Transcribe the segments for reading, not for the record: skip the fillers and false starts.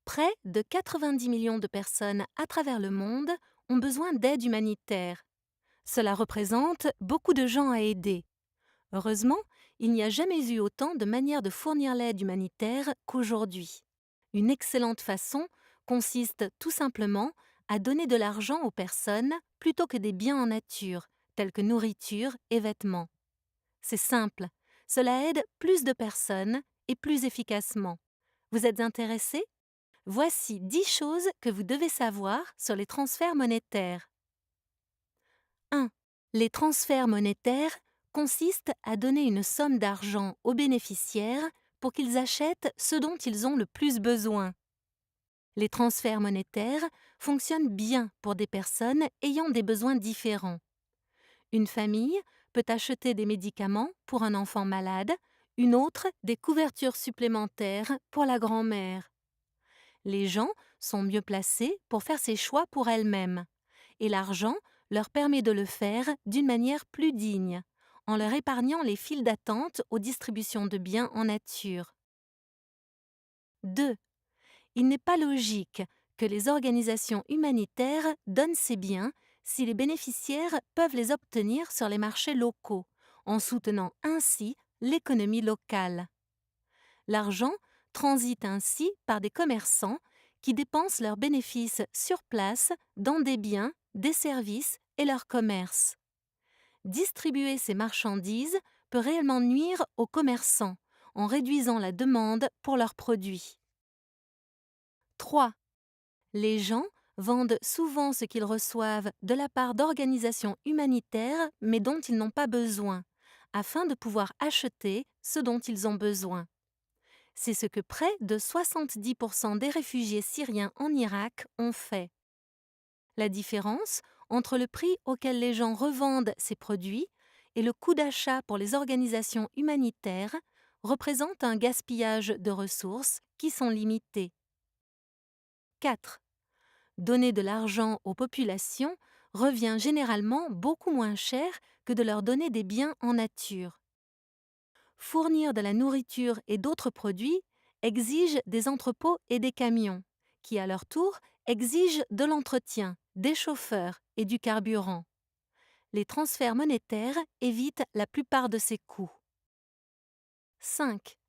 Près de 90 millions de personnes à travers le monde ont besoin d'aide humanitaire. Cela représente beaucoup de gens à aider. Heureusement, il n'y a jamais eu autant de manières de fournir l'aide humanitaire qu'aujourd'hui. Une excellente façon consiste tout simplement à donner de l'argent aux personnes plutôt que des biens en nature, tels que nourriture et vêtements. C'est simple, cela aide plus de personnes et plus efficacement. Vous êtes intéressé? Voici 10 choses que vous devez savoir sur les transferts monétaires. 1. Les transferts monétaires consistent à donner une somme d'argent aux bénéficiaires pour qu'ils achètent ce dont ils ont le plus besoin. Les transferts monétaires fonctionnent bien pour des personnes ayant des besoins différents. Une famille peut acheter des médicaments pour un enfant malade, une autre des couvertures supplémentaires pour la grand-mère. Les gens sont mieux placés pour faire ces choix pour elles-mêmes, et l'argent leur permet de le faire d'une manière plus digne, en leur épargnant les files d'attente aux distributions de biens en nature. 2. Il n'est pas logique que les organisations humanitaires donnent ces biens si les bénéficiaires peuvent les obtenir sur les marchés locaux, en soutenant ainsi l'économie locale. L'argent transite ainsi par des commerçants qui dépensent leurs bénéfices sur place dans des biens, des services et leur commerce. Distribuer ces marchandises peut réellement nuire aux commerçants en réduisant la demande pour leurs produits. 3. Les gens vendent souvent ce qu'ils reçoivent de la part d'organisations humanitaires mais dont ils n'ont pas besoin, afin de pouvoir acheter ce dont ils ont besoin. C'est ce que près de 70% des réfugiés syriens en Irak ont fait. La différence entre le prix auquel les gens revendent ces produits et le coût d'achat pour les organisations humanitaires représente un gaspillage de ressources qui sont limitées. 4. Donner de l'argent aux populations revient généralement beaucoup moins cher que de leur donner des biens en nature. Fournir de la nourriture et d'autres produits exige des entrepôts et des camions, qui à leur tour exigent de l'entretien, des chauffeurs et du carburant. Les transferts monétaires évitent la plupart de ces coûts. 5.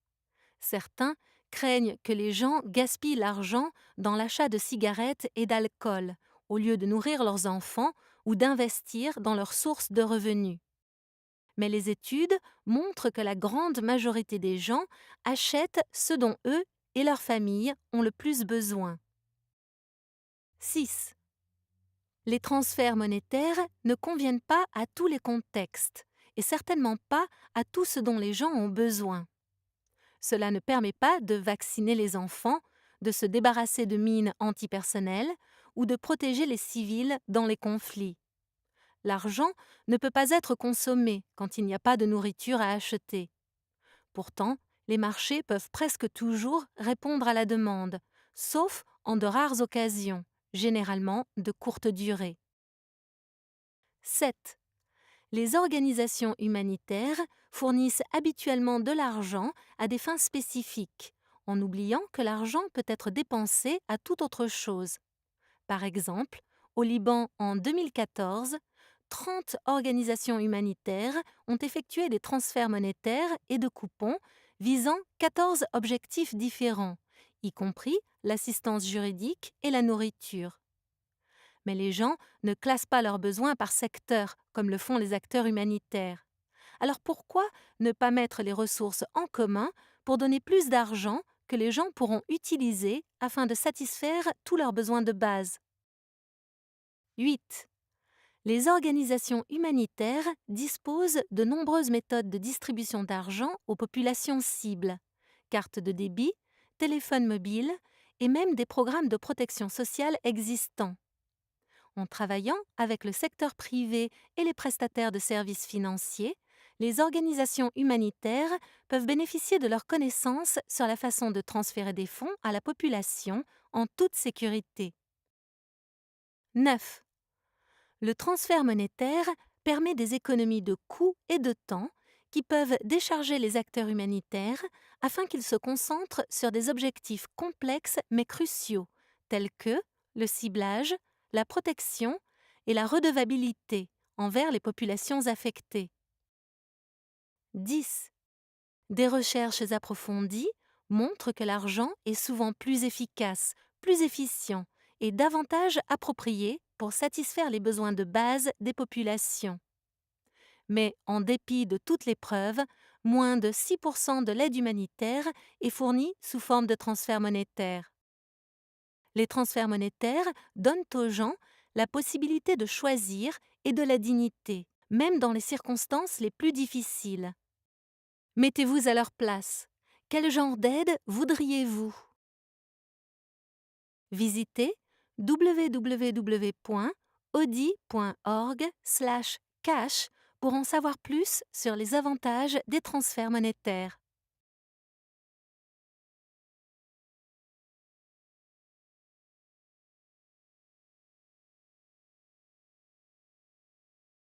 Certains craignent que les gens gaspillent l'argent dans l'achat de cigarettes et d'alcool, au lieu de nourrir leurs enfants ou d'investir dans leurs sources de revenus. Mais les études montrent que la grande majorité des gens achètent ce dont eux et leurs familles ont le plus besoin. 6. Les transferts monétaires ne conviennent pas à tous les contextes et certainement pas à tout ce dont les gens ont besoin. Cela ne permet pas de vacciner les enfants, de se débarrasser de mines antipersonnelles ou de protéger les civils dans les conflits. L'argent ne peut pas être consommé quand il n'y a pas de nourriture à acheter. Pourtant, les marchés peuvent presque toujours répondre à la demande, sauf en de rares occasions, généralement de courte durée. 7. Les organisations humanitaires fournissent habituellement de l'argent à des fins spécifiques, en oubliant que l'argent peut être dépensé à toute autre chose. Par exemple, au Liban en 2014, 30 organisations humanitaires ont effectué des transferts monétaires et de coupons visant 14 objectifs différents, y compris l'assistance juridique et la nourriture. Mais les gens ne classent pas leurs besoins par secteur, comme le font les acteurs humanitaires. Alors pourquoi ne pas mettre les ressources en commun pour donner plus d'argent que les gens pourront utiliser afin de satisfaire tous leurs besoins de base? 8. Les organisations humanitaires disposent de nombreuses méthodes de distribution d'argent aux populations cibles, cartes de débit, téléphones mobiles et même des programmes de protection sociale existants. En travaillant avec le secteur privé et les prestataires de services financiers, les organisations humanitaires peuvent bénéficier de leurs connaissances sur la façon de transférer des fonds à la population en toute sécurité. 9. Le transfert monétaire permet des économies de coûts et de temps qui peuvent décharger les acteurs humanitaires afin qu'ils se concentrent sur des objectifs complexes mais cruciaux, tels que le ciblage, la protection et la redevabilité envers les populations affectées. 10. Des recherches approfondies montrent que l'argent est souvent plus efficace, plus efficient et davantage approprié pour satisfaire les besoins de base des populations. Mais en dépit de toutes les preuves, moins de 6% de l'aide humanitaire est fournie sous forme de transferts monétaires. Les transferts monétaires donnent aux gens la possibilité de choisir et de la dignité, même dans les circonstances les plus difficiles. Mettez-vous à leur place. Quel genre d'aide voudriez-vous? Visitez www.audi.org/cash pour en savoir plus sur les avantages des transferts monétaires.